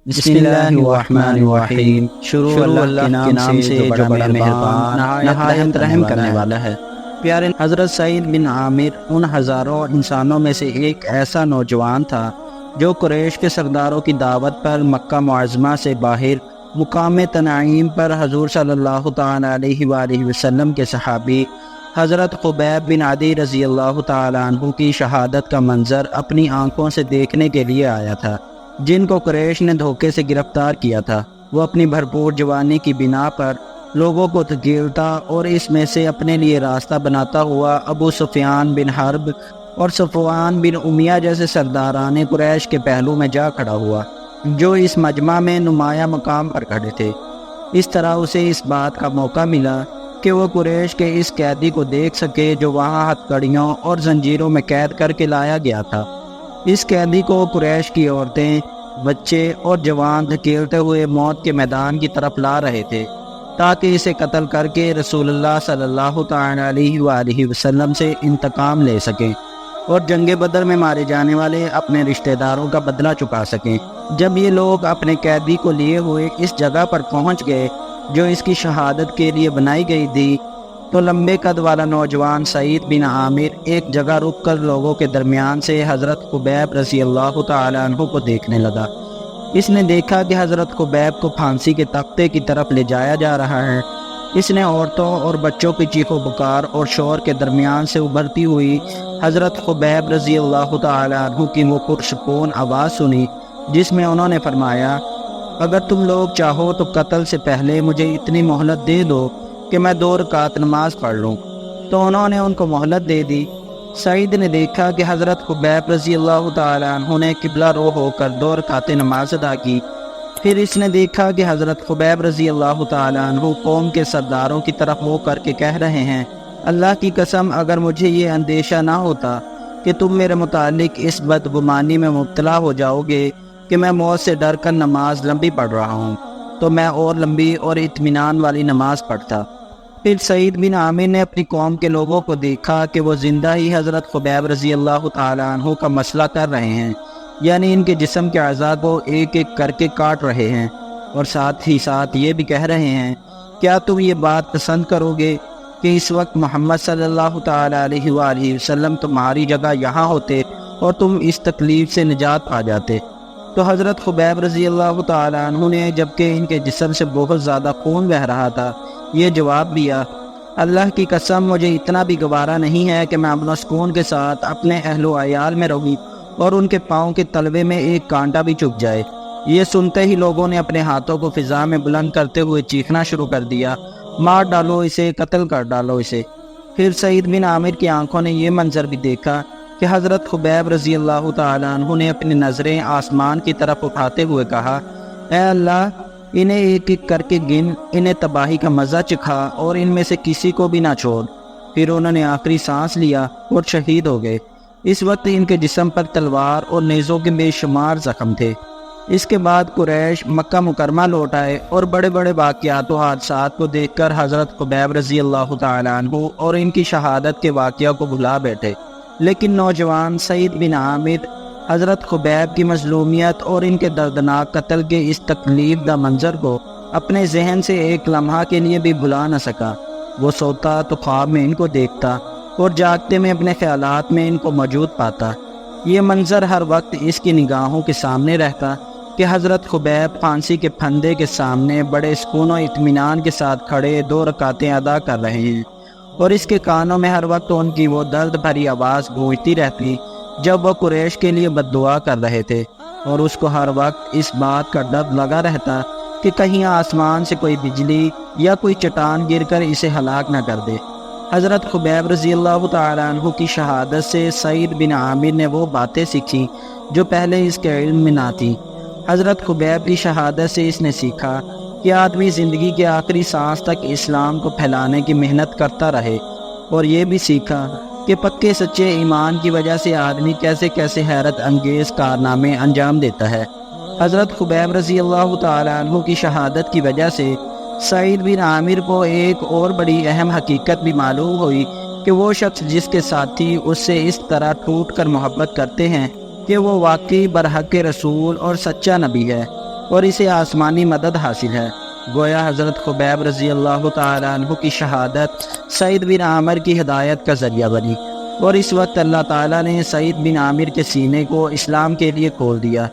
بسم اللہ الرحمن الرحیم۔ شروع اللہ کے نام سے جو بڑا مہربان نہایت رحم کرنے والا ہے۔ پیارے حضرت سعید بن عامر ان ہزاروں انسانوں میں سے ایک ایسا نوجوان تھا جو قریش کے سرداروں کی دعوت پر مکہ معظمہ سے باہر مقام تنعیم پر حضور صلی اللہ تعالی علیہ وآلہ وسلم کے صحابی حضرت خبیب بن عدی رضی اللہ تعالی عنہ کی شہادت کا منظر اپنی آنکھوں سے دیکھنے کے لیے آیا تھا، جن کو قریش نے دھوکے سے گرفتار کیا تھا۔ وہ اپنی بھرپور جوانی کی بنا پر لوگوں کو دھکیلتا اور اس میں سے اپنے لیے راستہ بناتا ہوا ابو سفیان بن حرب اور صفوان بن امیہ جیسے سرداران قریش کے پہلو میں جا کھڑا ہوا، جو اس مجمع میں نمایاں مقام پر کھڑے تھے۔ اس طرح اسے اس بات کا موقع ملا کہ وہ قریش کے اس قیدی کو دیکھ سکے جو وہاں ہتھکڑیوں اور زنجیروں میں قید کر کے لایا گیا تھا۔ اس قیدی کو قریش کی عورتیں، بچے اور جوان دھکیلتے ہوئے موت کے میدان کی طرف لا رہے تھے تاکہ اسے قتل کر کے رسول اللہ صلی اللہ تعالی علیہ وآلہ وسلم سے انتقام لے سکیں اور جنگ بدر میں مارے جانے والے اپنے رشتہ داروں کا بدلہ چکا سکیں۔ جب یہ لوگ اپنے قیدی کو لیے ہوئے اس جگہ پر پہنچ گئے جو اس کی شہادت کے لیے بنائی گئی تھی، تو لمبے قد والا نوجوان سعید بن عامر ایک جگہ رک کر لوگوں کے درمیان سے حضرت خبیب رضی اللہ تعالی عنہ کو دیکھنے لگا۔ اس نے دیکھا کہ حضرت خبیب کو پھانسی کے تختے کی طرف لے جایا جا رہا ہے۔ اس نے عورتوں اور بچوں کی چیخ و پکار اور شور کے درمیان سے ابھرتی ہوئی حضرت خبیب رضی اللہ تعالی عنہ کی وہ پرسکون آواز سنی، جس میں انہوں نے فرمایا، اگر تم لوگ چاہو تو قتل سے پہلے مجھے اتنی مہلت دے دو کہ میں 2 رکعت نماز پڑھ لوں۔ تو انہوں نے ان کو مہلت دے دی۔ سعید نے دیکھا کہ حضرت خبیب رضی اللہ تعالی عنہ نے قبلہ رو ہو کر 2 رکعت نماز ادا کی۔ پھر اس نے دیکھا کہ حضرت خبیب رضی اللہ تعالی عنہ قوم کے سرداروں کی طرف ہو کر کے کہہ رہے ہیں، اللہ کی قسم اگر مجھے یہ اندیشہ نہ ہوتا کہ تم میرے متعلق اس بدگمانی میں مبتلا ہو جاؤ گے کہ میں موت سے ڈر کر نماز لمبی پڑھ رہا ہوں، تو میں اور لمبی اور اطمینان والی نماز پڑھتا۔ پھر سعید بن عامر نے اپنی قوم کے لوگوں کو دیکھا کہ وہ زندہ ہی حضرت خبیب رضی اللہ تعالی عنہ کا مسئلہ کر رہے ہیں، یعنی ان کے جسم کے اعضاء کو ایک ایک کر کے کاٹ رہے ہیں، اور ساتھ ہی ساتھ یہ بھی کہہ رہے ہیں، کیا تم یہ بات پسند کرو گے کہ اس وقت محمد صلی اللہ تعالی علیہ وآلہ وسلم تمہاری جگہ یہاں ہوتے اور تم اس تکلیف سے نجات پا جاتے؟ تو حضرت خبیب رضی اللہ تعالی عنہ نے جبکہ ان کے جسم سے بہت زیادہ خون بہہ رہا تھا یہ جواب دیا، اللہ کی قسم مجھے اتنا بھی گوارا نہیں ہے کہ میں امن و سکون کے ساتھ اپنے اہل و عیال میں رہوں اور ان کے پاؤں کے تلوے میں ایک کانٹا بھی چبھ جائے۔ یہ سنتے ہی لوگوں نے اپنے ہاتھوں کو فضا میں بلند کرتے ہوئے چیخنا شروع کر دیا، مار ڈالو اسے، قتل کر ڈالو اسے۔ پھر سعید بن عامر کی آنکھوں نے یہ منظر بھی دیکھا کہ حضرت خبیب رضی اللہ تعالی عنہ نے اپنی نظریں آسمان کی طرف اٹھاتے ہوئے کہا، اے اللہ انہیں ایک ایک کر کے گن، انہیں تباہی کا مزہ چکھا اور ان میں سے کسی کو بھی نہ چھوڑ۔ پھر انہوں نے آخری سانس لیا اور شہید ہو گئے۔ اس وقت ان کے جسم پر تلوار اور نیزوں کے بے شمار زخم تھے۔ اس کے بعد قریش مکہ مکرمہ لوٹ آئے اور بڑے بڑے واقعات و حادثات کو دیکھ کر حضرت خبیب رضی اللہ تعالی عنہ اور ان کی شہادت کے واقعہ کو بھلا بیٹھے، لیکن نوجوان سعید بن عامر حضرت خبیب کی مظلومیت اور ان کے دردناک قتل کے اس تکلیف دہ منظر کو اپنے ذہن سے ایک لمحہ کے لیے بھی بھلا نہ سکا۔ وہ سوتا تو خواب میں ان کو دیکھتا اور جاگتے میں اپنے خیالات میں ان کو موجود پاتا۔ یہ منظر ہر وقت اس کی نگاہوں کے سامنے رہتا کہ حضرت خبیب پھانسی کے پھندے کے سامنے بڑے سکون و اطمینان کے ساتھ کھڑے 2 رکعتیں ادا کر رہے ہیں، اور اس کے کانوں میں ہر وقت ان کی وہ درد بھری آواز گونجتی رہتی جب وہ قریش کے لیے بد دعا کر رہے تھے، اور اس کو ہر وقت اس بات کا ڈر لگا رہتا کہ کہیں آسمان سے کوئی بجلی یا کوئی چٹان گر کر اسے ہلاک نہ کر دے۔ حضرت خبیب رضی اللہ تعالی عنہ کی شہادت سے سعید بن عامر نے وہ باتیں سیکھی جو پہلے اس کے علم میں نہ تھی۔ حضرت خبیب کی شہادت سے اس نے سیکھا کہ آدمی زندگی کے آخری سانس تک اسلام کو پھیلانے کی محنت کرتا رہے، اور یہ بھی سیکھا کہ پکے سچے ایمان کی وجہ سے آدمی کیسے کیسے حیرت انگیز کارنامے انجام دیتا ہے۔ حضرت خبیب رضی اللہ تعالی عنہ کی شہادت کی وجہ سے سعید بن عامر کو ایک اور بڑی اہم حقیقت بھی معلوم ہوئی کہ وہ شخص جس کے ساتھی اس سے اس طرح ٹوٹ کر محبت کرتے ہیں کہ وہ واقعی برحق رسول اور سچا نبی ہے۔ اور اسے آسمانی مدد حاصل ہے۔ گویا حضرت خبیب رضی اللہ تعالیٰ عنہ کی شہادت سعید بن عامر کی ہدایت کا ذریعہ بنی، اور اس وقت اللہ تعالیٰ نے سعید بن عامر کے سینے کو اسلام کے لیے کھول دیا۔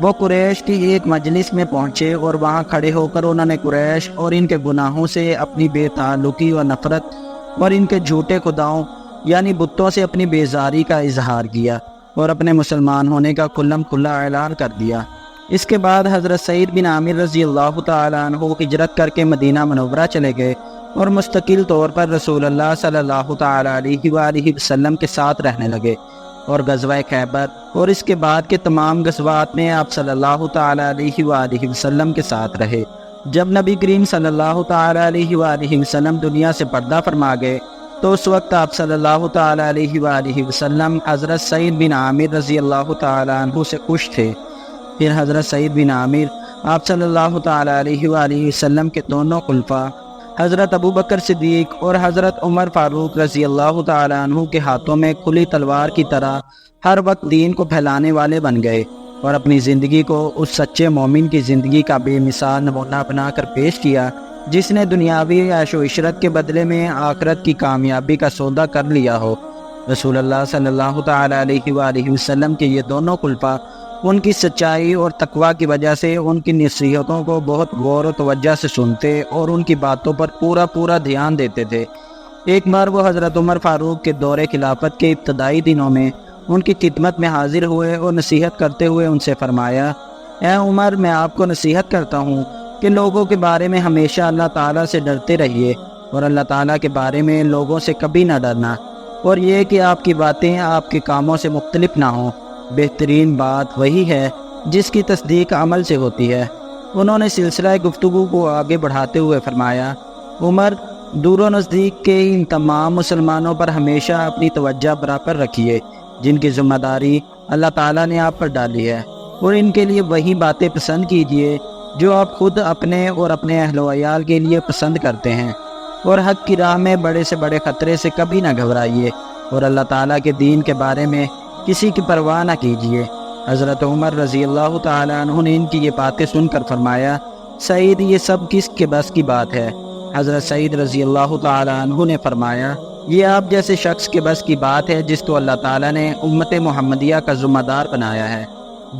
وہ قریش کی ایک مجلس میں پہنچے اور وہاں کھڑے ہو کر انہوں نے قریش اور ان کے گناہوں سے اپنی بے تعلقی و نفرت اور ان کے جھوٹے خداؤں یعنی بتوں سے اپنی بیزاری کا اظہار کیا اور اپنے مسلمان ہونے کا کھلم کھلا اعلان کر دیا۔ اس کے بعد حضرت سعید بن عامر رضی اللہ تعالیٰ عنہ ہجرت کر کے مدینہ منورہ چلے گئے اور مستقل طور پر رسول اللہ صلی اللہ تعالیٰ علیہ وآلہ وسلم کے ساتھ رہنے لگے، اور غزوہ خیبر اور اس کے بعد کے تمام غزوات میں آپ صلی اللہ تعالیٰ علیہ وآلہ وسلم کے ساتھ رہے۔ جب نبی کریم صلی اللہ تعالیٰ علیہ وآلہ وسلم دنیا سے پردہ فرما گئے تو اس وقت آپ صلی اللہ تعالیٰ علیہ وآلہ وسلم حضرت سعید بن عامر رضی اللہ تعالیٰ عنہ سے خوش تھے۔ پھر حضرت سعید بن عامر آپ صلی اللہ تعالیٰ علیہ وآلہ وسلم کے دونوں خلفاء حضرت ابوبکر صدیق اور حضرت عمر فاروق رضی اللہ تعالیٰ عنہ کے ہاتھوں میں کھلی تلوار کی طرح ہر وقت دین کو پھیلانے والے بن گئے، اور اپنی زندگی کو اس سچے مومن کی زندگی کا بے مثال نمونہ بنا کر پیش کیا جس نے دنیاوی عیش و عشرت کے بدلے میں آخرت کی کامیابی کا سودا کر لیا ہو۔ رسول اللہ صلی اللہ تعالیٰ علیہ وآلہ وسلم کے یہ دونوں خلفاء ان کی سچائی اور تقویٰ کی وجہ سے ان کی نصیحتوں کو بہت غور و توجہ سے سنتے اور ان کی باتوں پر پورا دھیان دیتے تھے۔ ایک بار وہ حضرت عمر فاروق کے دور خلافت کے ابتدائی دنوں میں ان کی خدمت میں حاضر ہوئے اور نصیحت کرتے ہوئے ان سے فرمایا، اے عمر، میں آپ کو نصیحت کرتا ہوں کہ لوگوں کے بارے میں ہمیشہ اللہ تعالیٰ سے ڈرتے رہیے، اور اللہ تعالیٰ کے بارے میں لوگوں سے کبھی نہ ڈرنا، اور یہ کہ آپ کی باتیں آپ کے کاموں سے مختلف نہ ہوں۔ بہترین بات وہی ہے جس کی تصدیق عمل سے ہوتی ہے۔ انہوں نے سلسلہ گفتگو کو آگے بڑھاتے ہوئے فرمایا، عمر، دور و نزدیک کے ان تمام مسلمانوں پر ہمیشہ اپنی توجہ برابر رکھیے جن کی ذمہ داری اللہ تعالیٰ نے آپ پر ڈالی ہے، اور ان کے لیے وہی باتیں پسند کیجیے جو آپ خود اپنے اور اپنے اہل و عیال کے لیے پسند کرتے ہیں، اور حق کی راہ میں بڑے سے بڑے خطرے سے کبھی نہ گھبرائیے، اور اللہ تعالیٰ کے دین کے بارے میں کسی کی پرواہ نہ کیجیے۔ حضرت عمر رضی اللہ تعالیٰ عنہ نے ان کی یہ باتیں سن کر فرمایا، سعید، یہ سب کس کے بس کی بات ہے؟ حضرت سعید رضی اللہ تعالیٰ عنہ نے فرمایا، یہ آپ جیسے شخص کے بس کی بات ہے جس کو اللہ تعالیٰ نے امت محمدیہ کا ذمہ دار بنایا ہے،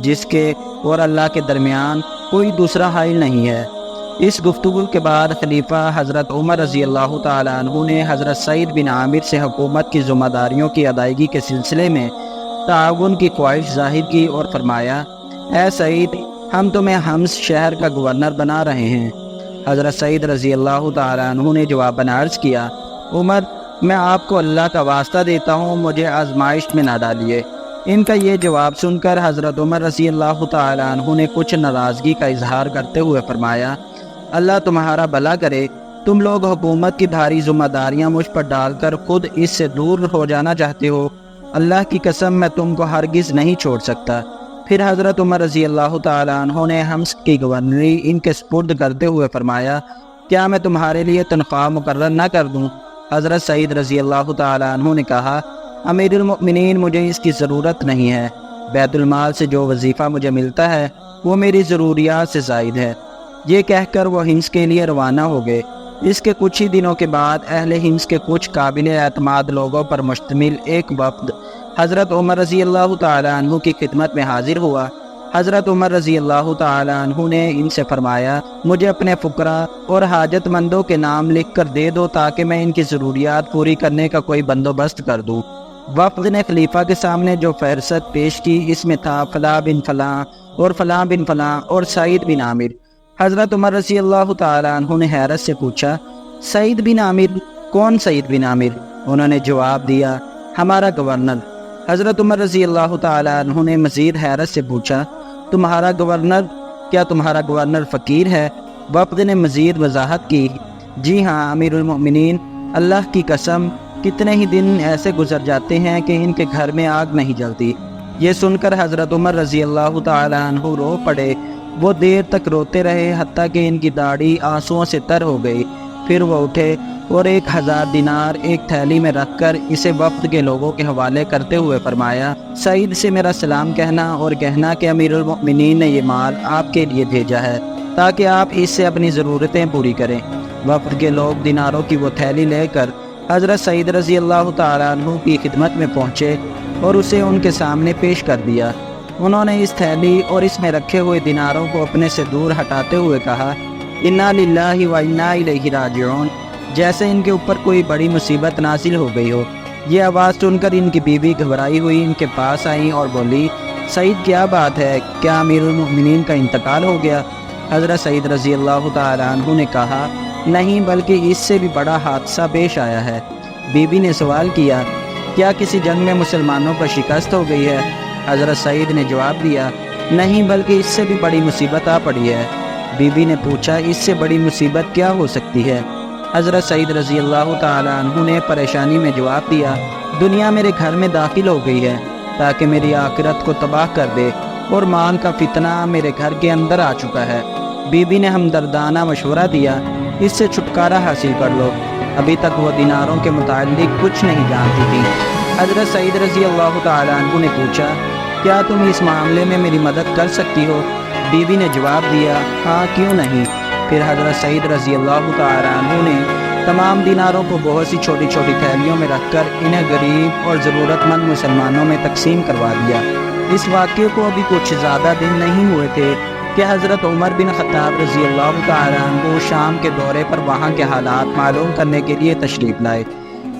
جس کے اور اللہ کے درمیان کوئی دوسرا حائل نہیں ہے۔ اس گفتگو کے بعد خلیفہ حضرت عمر رضی اللہ تعالیٰ عنہ نے حضرت سعید بن عامر سے حکومت کی ذمہ داریوں کی ادائیگی کے سلسلے میں تعاون کی خواہش ظاہر کی اور فرمایا، اے سعید، ہم تمہیں حمص شہر کا گورنر بنا رہے ہیں۔ حضرت سعید رضی اللہ تعالیٰ عنہ نے جواباً عرض کیا، عمر، میں آپ کو اللہ کا واسطہ دیتا ہوں، مجھے آزمائش میں نہ ڈالیے۔ ان کا یہ جواب سن کر حضرت عمر رضی اللہ تعالیٰ عنہ نے کچھ ناراضگی کا اظہار کرتے ہوئے فرمایا، اللہ تمہارا بھلا کرے، تم لوگ حکومت کی بھاری ذمہ داریاں مجھ پر ڈال کر خود اس سے دور ہو جانا چاہتے ہو، اللہ کی قسم میں تم کو ہرگز نہیں چھوڑ سکتا۔ پھر حضرت عمر رضی اللہ تعالیٰ عنہ نے حمص کی گورنری ان کے سپرد کرتے ہوئے فرمایا، کیا میں تمہارے لیے تنخواہ مقرر نہ کر دوں؟ حضرت سعید رضی اللہ تعالیٰ عنہ نے کہا، امیر المؤمنین، مجھے اس کی ضرورت نہیں ہے، بیت المال سے جو وظیفہ مجھے ملتا ہے وہ میری ضروریات سے زائد ہے۔ یہ کہہ کر وہ حمص کے لیے روانہ ہو گئے۔ اس کے کچھ ہی دنوں کے بعد اہل حمص کے کچھ قابل اعتماد لوگوں پر مشتمل ایک وفد حضرت عمر رضی اللہ تعالیٰ عنہ کی خدمت میں حاضر ہوا۔ حضرت عمر رضی اللہ تعالیٰ عنہ نے ان سے فرمایا، مجھے اپنے فقراء اور حاجت مندوں کے نام لکھ کر دے دو تاکہ میں ان کی ضروریات پوری کرنے کا کوئی بندوبست کر دوں۔ وفد نے خلیفہ کے سامنے جو فہرست پیش کی اس میں تھا فلاں بن فلاں اور فلاں بن فلاں اور سعید بن عامر۔ حضرت عمر رضی اللہ تعالیٰ عنہ نے حیرت سے پوچھا، سعید بن عامر؟ کون سعید بن عامر؟ انہوں نے جواب دیا، ہمارا گورنر۔ حضرت عمر رضی اللہ تعالیٰ عنہ نے مزید حیرت سے پوچھا، تمہارا گورنر؟ کیا تمہارا گورنر فقیر ہے؟ وفد نے مزید وضاحت کی، جی ہاں امیر المؤمنین، اللہ کی قسم کتنے ہی دن ایسے گزر جاتے ہیں کہ ان کے گھر میں آگ نہیں جلتی۔ یہ سن کر حضرت عمر رضی اللہ تعالیٰ عنہ رو پڑے۔ وہ دیر تک روتے رہے حتیٰ کہ ان کی داڑھی آنسوؤں سے تر ہو گئی۔ پھر وہ اٹھے اور 1000 دینار ایک تھیلی میں رکھ کر اسے وفد کے لوگوں کے حوالے کرتے ہوئے فرمایا، سعید سے میرا سلام کہنا اور کہنا کہ امیر المؤمنین نے یہ مال آپ کے لیے بھیجا ہے تاکہ آپ اس سے اپنی ضرورتیں پوری کریں۔ وفد کے لوگ دیناروں کی وہ تھیلی لے کر حضرت سعید رضی اللہ تعالیٰ عنہ کی خدمت میں پہنچے اور اسے ان کے سامنے پیش کر دیا۔ انہوں نے اس تھیلی اور اس میں رکھے ہوئے دیناروں کو اپنے سے دور ہٹاتے ہوئے کہا، انا للہ و انا الیہ راجعون، جیسے ان کے اوپر کوئی بڑی مصیبت نازل ہو گئی ہو۔ یہ آواز سن کر ان کی بیوی گھبرائی ہوئی ان کے پاس آئیں اور بولی، سعید کیا بات ہے، کیا امیر المؤمنین کا انتقال ہو گیا؟ حضرت سعید رضی اللہ تعالیٰ عنہ نے کہا، نہیں بلکہ اس سے بھی بڑا حادثہ پیش آیا ہے۔ بیوی نے سوال کیا، کیا کسی جنگ میں مسلمانوں پر شکست ہو گئی ہے؟ حضرت سعید نے جواب دیا، نہیں بلکہ اس سے بھی بڑی مصیبت آ پڑی ہے۔ بیوی نے پوچھا، اس سے بڑی مصیبت کیا ہو سکتی ہے؟ حضرت سعید رضی اللہ تعالیٰ عنہ نے پریشانی میں جواب دیا، دنیا میرے گھر میں داخل ہو گئی ہے تاکہ میری آخرت کو تباہ کر دے، اور مال کا فتنہ میرے گھر کے اندر آ چکا ہے۔ بیوی نے ہمدردانہ مشورہ دیا، اس سے چھٹکارا حاصل کر لو۔ ابھی تک وہ دیناروں کے متعلق کچھ نہیں جانتی تھی۔ حضرت سعید رضی اللہ تعالیٰ عنہ نے پوچھا، کیا تم اس معاملے میں میری مدد کر سکتی ہو؟ بیوی نے جواب دیا، ہاں کیوں نہیں۔ پھر حضرت سعید رضی اللہ تعالیٰ عنہ نے تمام دیناروں کو بہت سی چھوٹی چھوٹی تھیلیوں میں رکھ کر انہیں غریب اور ضرورت مند مسلمانوں میں تقسیم کروا دیا۔ اس واقعے کو ابھی کچھ زیادہ دن نہیں ہوئے تھے کہ حضرت عمر بن خطاب رضی اللہ تعالیٰ عنہ شام کے دورے پر وہاں کے حالات معلوم کرنے کے لیے تشریف لائے۔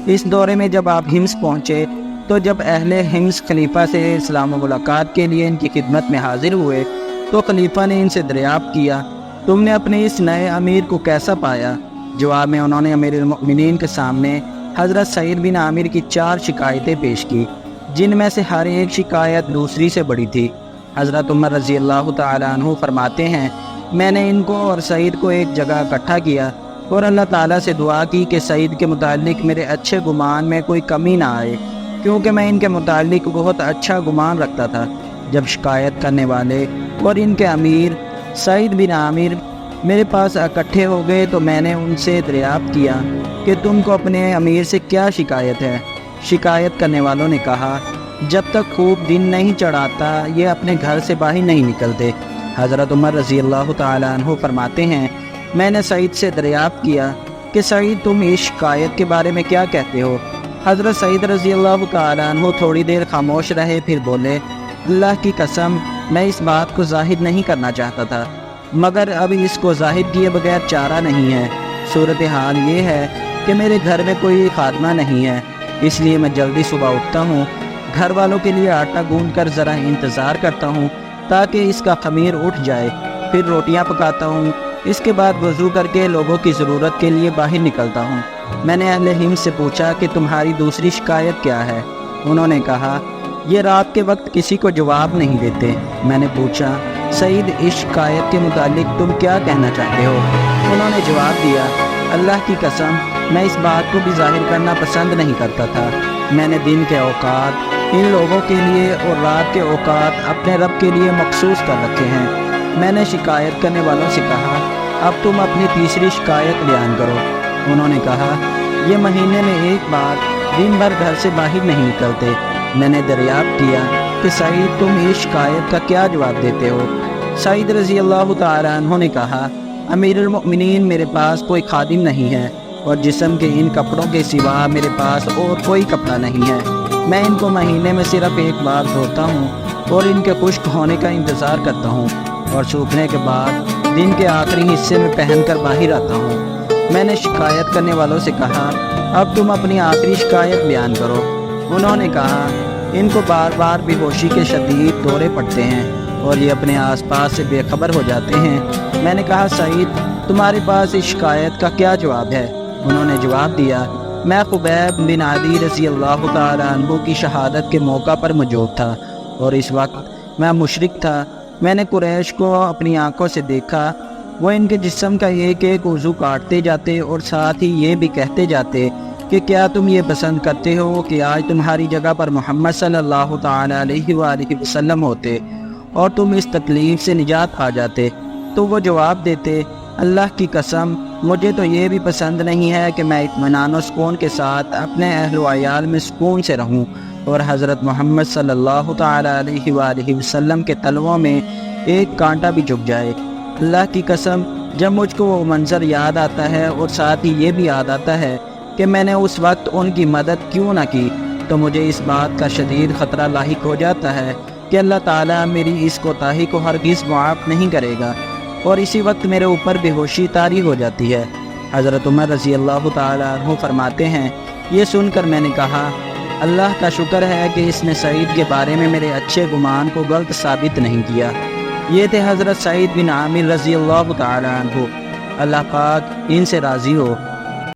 اس دورے میں جب آپ حمص پہنچے تو جب اہل حمص خلیفہ سے اسلام و ملاقات کے لیے ان کی خدمت میں حاضر ہوئے تو خلیفہ نے ان سے دریافت کیا، تم نے اپنے اس نئے امیر کو کیسا پایا؟ جواب میں انہوں نے امیر المؤمنین کے سامنے حضرت سعید بن عامر کی 4 شکایتیں پیش کی، جن میں سے ہر ایک شکایت دوسری سے بڑی تھی۔ حضرت عمر رضی اللہ تعالیٰ عنہ فرماتے ہیں، میں نے ان کو اور سعید کو ایک جگہ اکٹھا کیا اور اللہ تعالیٰ سے دعا کی کہ سعید کے متعلق میرے اچھے گمان میں کوئی کمی نہ آئے، کیونکہ میں ان کے متعلق بہت اچھا گمان رکھتا تھا۔ جب شکایت کرنے والے اور ان کے امیر سعید بن عامر میرے پاس اکٹھے ہو گئے تو میں نے ان سے دریافت کیا کہ تم کو اپنے امیر سے کیا شکایت ہے؟ شکایت کرنے والوں نے کہا، جب تک خوب دن نہیں چڑھاتا یہ اپنے گھر سے باہر نہیں نکلتے۔ حضرت عمر رضی اللہ تعالیٰ عنہ فرماتے ہیں، میں نے سعید سے دریافت کیا کہ سعید تم اس شکایت کے بارے میں کیا کہتے ہو؟ حضرت سعید رضی اللہ تعالیٰ عنہ تھوڑی دیر خاموش رہے، پھر بولے، اللہ کی قسم میں اس بات کو ظاہر نہیں کرنا چاہتا تھا، مگر اب اس کو ظاہر کیے بغیر چارہ نہیں ہے۔ صورتحال یہ ہے کہ میرے گھر میں کوئی خادمہ نہیں ہے، اس لیے میں جلدی صبح اٹھتا ہوں، گھر والوں کے لیے آٹا گوندھ کر ذرا انتظار کرتا ہوں تاکہ اس کا خمیر اٹھ جائے، پھر روٹیاں پکاتا ہوں، اس کے بعد وضو کر کے لوگوں کی ضرورت کے لیے باہر نکلتا ہوں۔ میں نے اہل حمص سے پوچھا کہ تمہاری دوسری شکایت کیا ہے؟ انہوں نے کہا، یہ رات کے وقت کسی کو جواب نہیں دیتے۔ میں نے پوچھا، سعید اس شکایت کے متعلق تم کیا کہنا چاہتے ہو؟ انہوں نے جواب دیا، اللہ کی قسم میں اس بات کو بھی ظاہر کرنا پسند نہیں کرتا تھا۔ میں نے دن کے اوقات ان لوگوں کے لیے اور رات کے اوقات اپنے رب کے لیے مخصوص کر رکھے ہیں۔ میں نے شکایت کرنے والوں سے کہا، اب تم اپنی تیسری شکایت بیان کرو۔ انہوں نے کہا، یہ مہینے میں ایک بار دن بھر گھر سے باہر نہیں نکلتے۔ میں نے دریافت کیا کہ سعید تم اس شکایت کا کیا جواب دیتے ہو؟ سعید رضی اللہ تعالیٰ عنہ نے کہا، امیر المؤمنین میرے پاس کوئی خادم نہیں ہے اور جسم کے ان کپڑوں کے سوا میرے پاس اور کوئی کپڑا نہیں ہے۔ میں ان کو مہینے میں صرف ایک بار دھوتا ہوں اور ان کے خشک ہونے کا انتظار کرتا ہوں اور سوکھنے کے بعد دن کے آخری حصے میں پہن کر باہر آتا ہوں۔ میں نے شکایت کرنے والوں سے کہا، اب تم اپنی آخری شکایت بیان کرو۔ انہوں نے کہا، ان کو بار بار بے ہوشی کے شدید دورے پڑتے ہیں اور یہ اپنے آس پاس سے بے خبر ہو جاتے ہیں۔ میں نے کہا، سعید تمہارے پاس اس شکایت کا کیا جواب ہے؟ انہوں نے جواب دیا، میں خبیب بن عدی رضی اللہ تعالیٰ عنہ کی شہادت کے موقع پر موجود تھا اور اس وقت میں مشرک تھا۔ میں نے قریش کو اپنی آنکھوں سے دیکھا، وہ ان کے جسم کا ایک ایک عضو کاٹتے جاتے اور ساتھ ہی یہ بھی کہتے جاتے کہ کیا تم یہ پسند کرتے ہو کہ آج تمہاری جگہ پر محمد صلی اللہ تعالیٰ علیہ وآلہ وسلم ہوتے اور تم اس تکلیف سے نجات پا جاتے؟ تو وہ جواب دیتے، اللہ کی قسم مجھے تو یہ بھی پسند نہیں ہے کہ میں اطمینان و سکون کے ساتھ اپنے اہل و عیال میں سکون سے رہوں اور حضرت محمد صلی اللہ تعالی علیہ وآلہ وسلم کے تلووں میں ایک کانٹا بھی جھک جائے۔ اللہ کی قسم، جب مجھ کو وہ منظر یاد آتا ہے اور ساتھ ہی یہ بھی یاد آتا ہے کہ میں نے اس وقت ان کی مدد کیوں نہ کی، تو مجھے اس بات کا شدید خطرہ لاحق ہو جاتا ہے کہ اللہ تعالیٰ میری اس کوتاہی کو ہرگز معاف نہیں کرے گا، اور اسی وقت میرے اوپر بے ہوشی طاری ہو جاتی ہے۔ حضرت عمر رضی اللہ تعالیٰ عنہ فرماتے ہیں، یہ سن کر میں نے کہا، اللہ کا شکر ہے کہ اس نے سعید کے بارے میں میرے اچھے گمان کو غلط ثابت نہیں کیا۔ یہ تھے حضرت سعید بن عامر رضی اللہ تعالیٰ عنہ، اللہ پاک ان سے راضی ہو۔